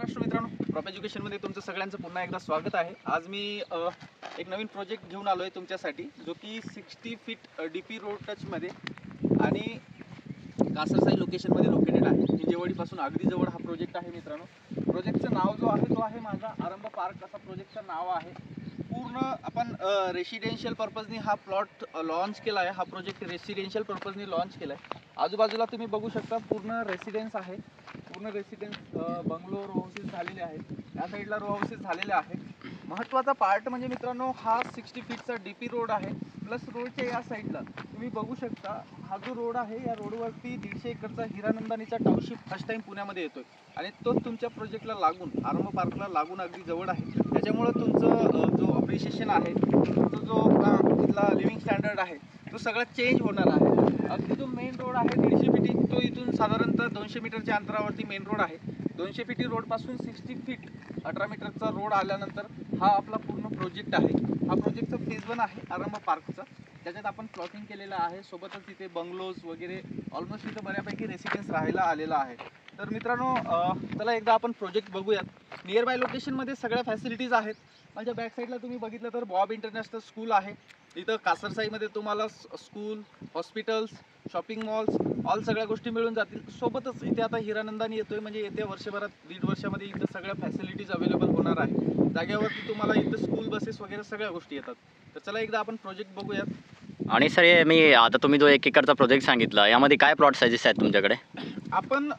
महाराष्ट्र मित्रांनो, प्रॉप एज्युकेशनमध्ये तुमचं सगळ्यांचं पुन्हा एकदा स्वागत आहे। आज मी एक नवीन प्रोजेक्ट घेऊन आलो आहे तुमच्यासाठी, जो की 60 फीट DP रोड टचमध्ये आणि कासरसाई लोकेशनमध्ये लोकेटेड आहे। हिंजेवाडीपासून अगदी जवळ हा प्रोजेक्ट आहे मित्रांनो। प्रोजेक्टचं नाव जो आहे तो आहे माझा आरंभ पार्क असं प्रोजेक्टचं नाव आहे। पूर्ण आपण रेसिडेन्शियल पर्पजनी हा प्लॉट लॉन्च केला आहे। हा प्रोजेक्ट रेसिडेन्शियल पर्पजनी लॉन्च केला आहे। आजूबाजूला तुम्ही बघू शकता पूर्ण रेसिडेन्स आहे। पूर्ण रेसिडेन्स बंगलो रो हाऊसेस झालेले आहेत। या साईडला रो हाऊसेस झालेले आहेत। महत्त्वाचा पार्ट म्हणजे मित्रांनो, हा 60 फीटचा DP रोड आहे। प्लस रोडच्या या साईडला तुम्ही बघू शकता, हा जो रोड आहे या रोडवरती 150 एकरचा हिरानंदानीचा टाउनशिप फर्स्ट टाइम पुण्यामध्ये येतोय आणि तो तुमच्या प्रोजेक्टला लागून, आरंभ पार्कला लागून अगदी जवळ आहे। त्याच्यामुळे तुमचं जो अप्रिशिएशन आहे, तुमचा जो इथला लिव्हिंग स्टँडर्ड आहे, तो सगळा चेंज होणार आहे। अगदी जो मेन रोड आहे 150 फीटी, तो इथून साधारणतः 200 मीटरच्या अंतरावरती मेन रोड आहे। 200 फीटी रोडपासून 60 फीट 18 मीटरचा रोड आल्यानंतर हा आपला पूर्ण प्रोजेक्ट आहे। हा प्रोजेक्टचा फेज 1 आहे आरंभ पार्कचा। त्याच्यात आपण प्लॉटिंग केलेलं आहे, सोबतच इथे बंगलोज वगैरे ऑलमोस्ट इथं बऱ्यापैकी रेसिडेन्स राहायला आलेला आहे। तर मित्रांनो, चला एकदा आपण प्रोजेक्ट बघूयात। नियर बाय लोकेशनमध्ये सगळ्या फॅसिलिटीज आहेत। माझ्या बॅक साईडला तुम्ही बघितलं तर बॉब इंटरनॅशनल स्कूल आहे। इथं कासरसाईमध्ये तुम्हाला school, hospitals, shopping malls all सगळ्या गोष्टी मिळून जातील। सोबतच इथे आता हिरानंदानी येतोय, म्हणजे येत्या वर्षभरात, 1.5 वर्षामध्ये इथं सगळ्या फॅसिलिटीज अवेलेबल होणार आहे। जागेवरती तुम्हाला इथं स्कूल बसेस वगैरे सगळ्या गोष्टी येतात। तर चला एकदा आपण प्रोजेक्ट बघूयात। आणि सर, हे मी आता तुम्ही जो 1 एकरचा प्रोजेक्ट सांगितला, यामध्ये काय प्लॉट साइजेस आहेत तुमच्याकडे? आपण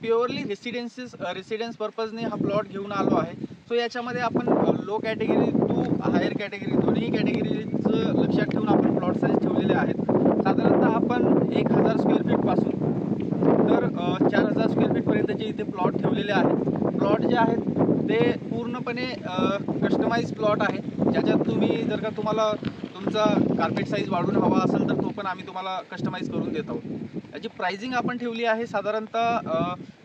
प्युअरली रेसिडेन्स पर्पजने हा प्लॉट घेऊन आलो आहे। सो याच्यामध्ये आपण low category to higher category दोन्ही कॅटेगरीचं लक्षात ठेवून आपण प्लॉट साईज ठेवलेले आहेत। साधारणतः आपण 1000 स्क्वेअर फीटपासून तर 4000 स्क्वेअर फीटपर्यंतचे इथे प्लॉट ठेवलेले आहेत। प्लॉट जे आहेत ते पूर्णपणे कस्टमाइज प्लॉट आहे, ज्याच्यात तुम्ही जर का तुम्हाला तुमचा कार्पेट साईज वाढून हवा असेल तर तो पण आम्ही तुम्हाला कस्टमाइज करून देत आहोत। याची प्राइसिंग आपण ठेवली आहे साधारणतः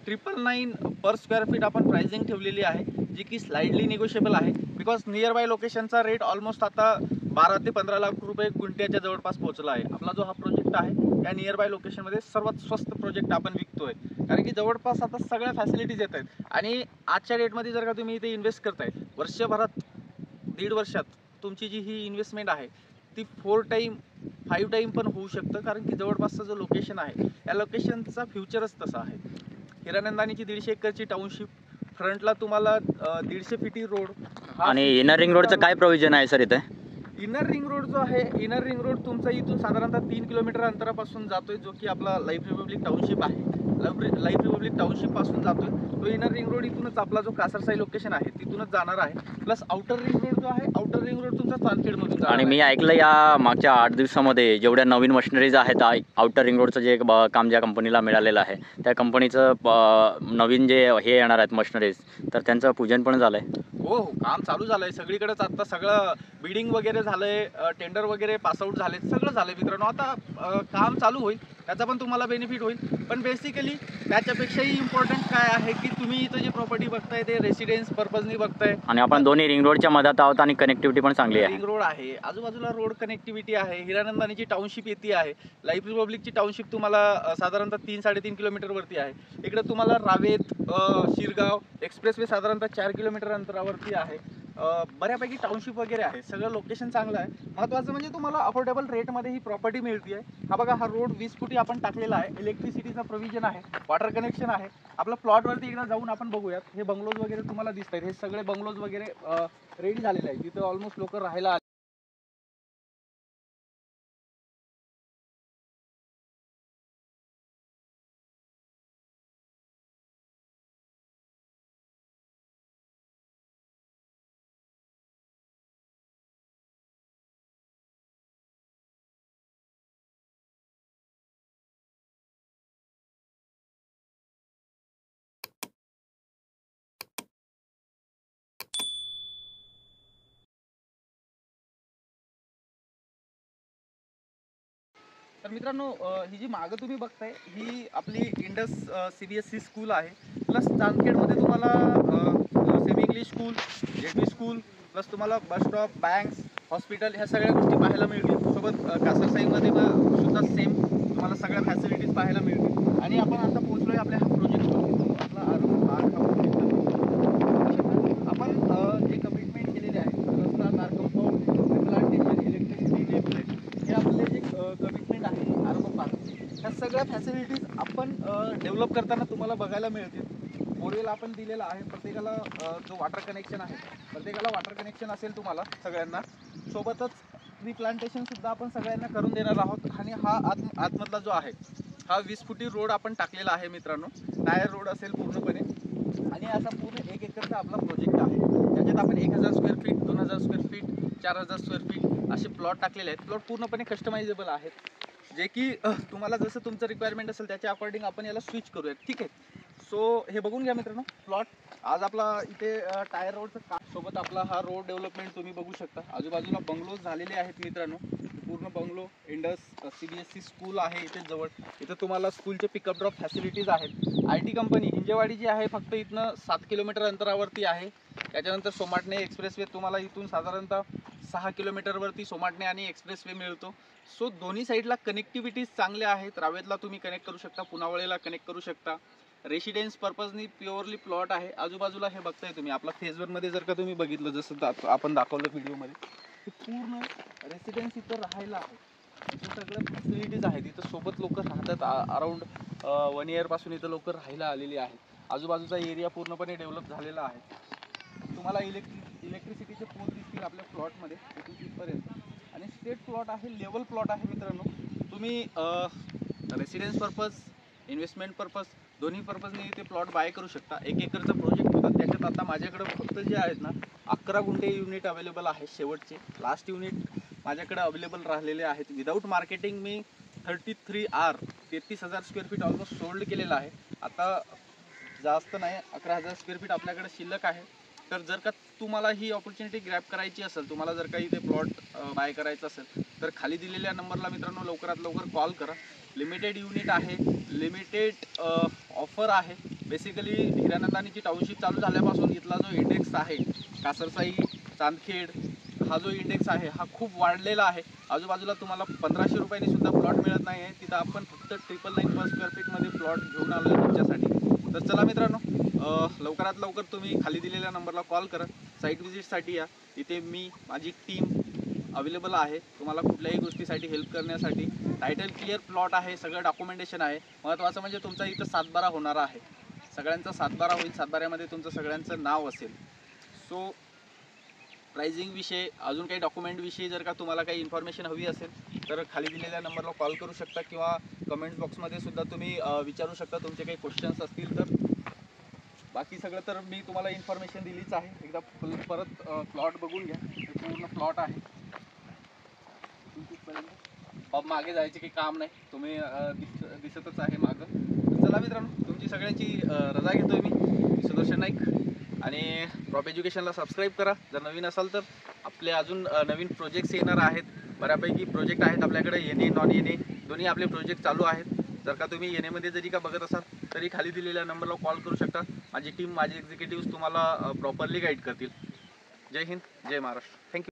999 पर स्क्वेअर फीट आपण प्राइसिंग ठेवलेली आहे, जी की स्लाइडली निगोशिएबल आहे। बिकॉज नियर बाय लोकेशनचा रेट ऑलमोस्ट आता 12 ते 15 लाख रुपये गुंठ्याच्या जवळपास पोहोचला आहे। आपला जो हा प्रोजेक्ट आहे या नियर बाय लोकेशनमध्ये सर्वात स्वस्त प्रोजेक्ट आपण विकतोय, कारण की जवळपास आता सगळ्या फॅसिलिटीज येत आहेत। आणि आजच्या डेटमध्ये जर का तुम्ही इथे इन्व्हेस्ट करताय, वर्षभरात 1.5 वर्षात तुमची जी ही इन्व्हेस्टमेंट आहे ती 4 टाईम 5 टाईम पण होऊ शकतं, कारण की जवळपासचं जो लोकेशन आहे या लोकेशनचा फ्युचरच तसा आहे। हिरानंदानीची 150 एकरची टाउनशिप, फ्रंटला तुम्हाला 150 फीटी रोड आणि इनर रिंग रोडचं काय प्रोव्हिजन आहे सर इथे? इनर रिंग रोड जो आहे, इनर रिंग रोड तुमचा इथून साधारणतः 3 किलोमीटर अंतरापासून जातोय, जो की आपला लाईफ रिपब्लिक टाउनशिप आहे। लाईफ रिपब्लिक टाउनशिप पासून जातोय तो इनर रिंग रोड। इथूनच आपला जो कासरसाई लोकेशन आहे तिथूनच जाणार आहे। प्लस आउटर रिंग रोड जो आहे, आउटर रिंग रोड तुमचा चांदखेडमधून जाणार आणि मी आहे। ऐकलं या मागच्या 8 दिवसामध्ये जेवढ्या नवीन मशिनरीज आहेत, आउटर रिंग रोडचं जे काम ज्या कंपनीला मिळालेलं आहे, त्या कंपनीचं नवीन जे हे येणार आहेत मशिनरीज, तर त्यांचं पूजन पण झालं आहे? हो, काम चालू झालंय सगळीकडेच। आता सगळं बिडिंग वगैरे झालंय, टेंडर वगैरे पासआउट झाले, सगळं झालंय मित्रांनो। आता काम चालू होईल, त्याचा पण तुम्हाला बेनिफिट होईल। पण बेसिकली त्याच्यापेक्षाही इम्पॉर्टंट काय आहे की तुम्ही इथं जी प्रॉपर्टी बघताय ते रेसिडेन्स पर्पजनी बघताय, आणि आपण दोन्ही रिंग रोडच्या मधात आहोत आणि कनेक्टिव्हिटी पण चांगली आहे। रिंग रोड आहे, आजूबाजूला रोड कनेक्टिव्हिटी आहे। हिरानंदानीची टाउनशिप येते आहे, लाईफ रिपब्लिकची टाउनशिप तुम्हाला साधारणतः 3-3.5 किलोमीटरवरती आहे। इकडे तुम्हाला रावेत, शिरगाव एक्सप्रेसवे साधारणतः 4 किलोमीटर अंतरावरती आहे। बऱ्यापैकी टाउनशिप वगैरे आहे, सगळं लोकेशन चांगलं आहे। महत्त्वाचं म्हणजे तुम्हाला अफोर्डेबल रेटमध्ये ही प्रॉपर्टी मिळते आहे। हा बघा, हा रोड 20 फुटी आपण टाकलेला आहे। इलेक्ट्रिसिटीचा प्रोव्हिजन आहे, वॉटर कनेक्शन आहे। आपला प्लॉटवरती एकदा जाऊन आपण बघूयात। हे बंगलोज वगैरे तुम्हाला दिसत आहेत, हे सगळे बंगलोज वगैरे रेडी झालेले आहेत, तिथं ऑलमोस्ट लोक राहायला आले। तर मित्रांनो, ही जी मागं तुम्ही बघताय ही आपली इंडस CBSE स्कूल आहे। प्लस चांदखेडमध्ये तुम्हाला semi English school, JP school, plus तुम्हाला बस स्टॉप, बँक्स, हॉस्पिटल ह्या सगळ्या गोष्टी पाहायला मिळतील। सोबत कासरसाईमध्ये सुद्धा सेम तुम्हाला सगळ्या फॅसिलिटीज पाहायला मिळतील। आणि आपण आता पोहोचलोय आपल्या हा प्रोजेक्ट, आपला आरंभ पार्क हा प्रोजेक्ट डेव्हलप करताना तुम्हाला बघायला मिळतील. बोरवेल आपण दिलेला आहे प्रत्येकाला, जो वॉटर कनेक्शन आहे प्रत्येकाला वॉटर कनेक्शन असेल तुम्हाला सगळ्यांना. सोबतच ट्री प्लांटेशन सुद्धा आपण सगळ्यांना करून देणार आहोत. आणि हा आतमधला जो आहे हा 20 फुटी रोड आपण टाकलेला आहे मित्रांनो. टायर रोड असेल पूर्णपणे. आणि असा पूर्ण 1 एकरचा आपला प्रोजेक्ट आहे. त्याच्यात आपण 1000 square feet, 2000 square feet, 4000 square feet असे प्लॉट टाकलेले आहेत. प्लॉट पूर्णपणे कस्टमाइजेबल आहेत, जे की तुम्हाला जसं तुमचं रिक्वायरमेंट असेल त्याच्या अकॉर्डिंग आपण याला स्विच करूयात. ठीक आहे. सो हे बघून घ्या मित्रांनो प्लॉट. आज आपला इथे टायर रोडचं काम सोबत आपला हा रोड डेव्हलपमेंट तुम्ही बघू शकता. आजूबाजूला बंगलोज झालेले आहेत मित्रांनो. पूर्ण बंगलो, इंडस CBSE स्कूल आहे इथे जवळ. इथं तुम्हाला स्कूलचे पिकअप ड्रॉप फॅसिलिटीज आहेत. IT कंपनी हिंजेवाडी जी आहे फक्त इथनं 7 किलोमीटर अंतरावरती आहे. त्याच्यानंतर सोमाटणे एक्सप्रेसवे तुम्हाला इथून साधारणतः 6 किलोमीटरवरती सोमाटणे आणि एक्सप्रेसवे मिळतो. सो दोन्ही साईडला कनेक्टिव्हिटीज चांगल्या आहेत. रावेतला तुम्ही कनेक्ट करू शकता, पुनावळेला कनेक्ट करू शकता. रेसिडेन्स पर्पजनी प्युअरली प्लॉट आहे. आजूबाजूला हे बघताय तुम्ही आपला फेज 1 मध्ये जर का तुम्ही बघितलं जसं आपण दाखवलं व्हिडिओमध्ये, ते पूर्ण रेसिडेन्स इथं राहायला आहे. इथं सगळं फॅसिलिटीज आहेत. इथं सोबत लोक राहतात. अराउंड 1 इयरपासून इथं लोक राहायला आलेली आहेत. आजूबाजूचा एरिया पूर्णपणे डेव्हलप झालेला आहे. तुम्हाला इलेक्ट्रिसिटीचे पोल दिसतील आपल्या प्लॉटमध्ये इथून तिथपर्यंत. आणि स्ट्रेट प्लॉट आहे, लेवल प्लॉट आहे मित्रांनो. तुम्ही रेसिडेन्स पर्पज, इन्व्हेस्टमेंट पर्पज दोन्ही पर्पजने इथे प्लॉट बाय करू शकता. 1 एकरचा प्रोजेक्ट होता. त्याच्यात आता माझ्याकडे फक्त जे आहेत ना 11 गुंठे युनिट अवेलेबल आहे. शेवटचे लास्ट युनिट माझ्याकडे अवेलेबल राहिलेले आहेत. विदाऊट मार्केटिंग मी 33R 33,000 square feet almost sold केलेलं आहे. आता जास्त नाही, 11,000 स्क्वेअर फीट आपल्याकडे शिल्लक आहे. तर जर का तुम्हाला ही ऑपॉर्च्युनिटी ग्रॅब करायची असेल, तुम्हाला जर का इथे प्लॉट बाय करायचा असेल तर खाली दिलेल्या नंबरला मित्रांनो लवकरात लवकर कॉल करा. लिमिटेड युनिट आहे, लिमिटेड ऑफर आहे. बेसिकली हिरानंदानीची टाउनशिप चालू झाल्यापासून इथला जो इंडेक्स आहे कासरसाई, चांदखेड, हा जो इंडेक्स आहे हा खूप वाढलेला आहे. आजूबाजूला तुम्हाला 1500 रुपयांनी सुद्धा प्लॉट मिळत नाही आहे. तिथं आपण फक्त 999 पर स्क्वेअर फीटमध्ये प्लॉट घेऊन आलो आहे तुमच्यासाठी. तर चला मित्रांनो, लवकरात लवकर तुम्ही खाली दिलेल्या नंबरला कॉल करा. साईट व्हिजिटसाठी या. इथे मी, माझी टीम अवेलेबल आहे तुम्हाला कुठल्याही गोष्टीसाठी हेल्प करण्यासाठी. टायटल क्लिअर प्लॉट आहे, सगळं डॉक्युमेंटेशन आहे. महत्त्वाचं म्हणजे तुमचा इथं 7/12 होणार आहे. सगळ्यांचा 7/12 होईल. 7/12मध्ये तुमचं सगळ्यांचं नाव असेल. सो प्राइसिंग विषय, अजून काही डॉक्युमेंट विषयी जर का तुम्हाला काही इन्फॉर्मेशन हवी असेल तर खाली दिलेल्या नंबरला कॉल करू शकता किंवा कमेंट बॉक्समध्ये सुद्धा तुम्ही विचारू शकता तुमचे काही क्वेश्चन्स असतील तर. बाकी सगळं तर मी तुम्हाला इन्फॉर्मेशन दिलीच आहे. एकदा परत प्लॉट बघून घ्या. पूर्ण प्लॉट आहे. मागे जायचे काही काम नाही, तुम्ही दिसतच आहे मागं. चला मित्रांनो, तुमची सगळ्यांची रजा घेतोय मी सुदर्शन नाईक. आणि क्रॉप एज्युकेशनला सबस्क्राईब करा जर नवीन असाल तर. आपले अजून नवीन प्रोजेक्ट्स येणार आहेत. बऱ्यापैकी प्रोजेक्ट आहेत आपल्याकडे, येणे नॉन येणे दोन्ही आपले प्रोजेक्ट चालू आहेत. जर का तुम्ही येणेमध्ये जरी का बघत असाल तरी खाली दिलेल्या नंबरला कॉल करू शकता. माझी टीम, माझे एक्झिक्युटिव्ह तुम्हाला प्रॉपरली गाईड करतील. जय हिंद, जय महाराष्ट्र. थँक्यू.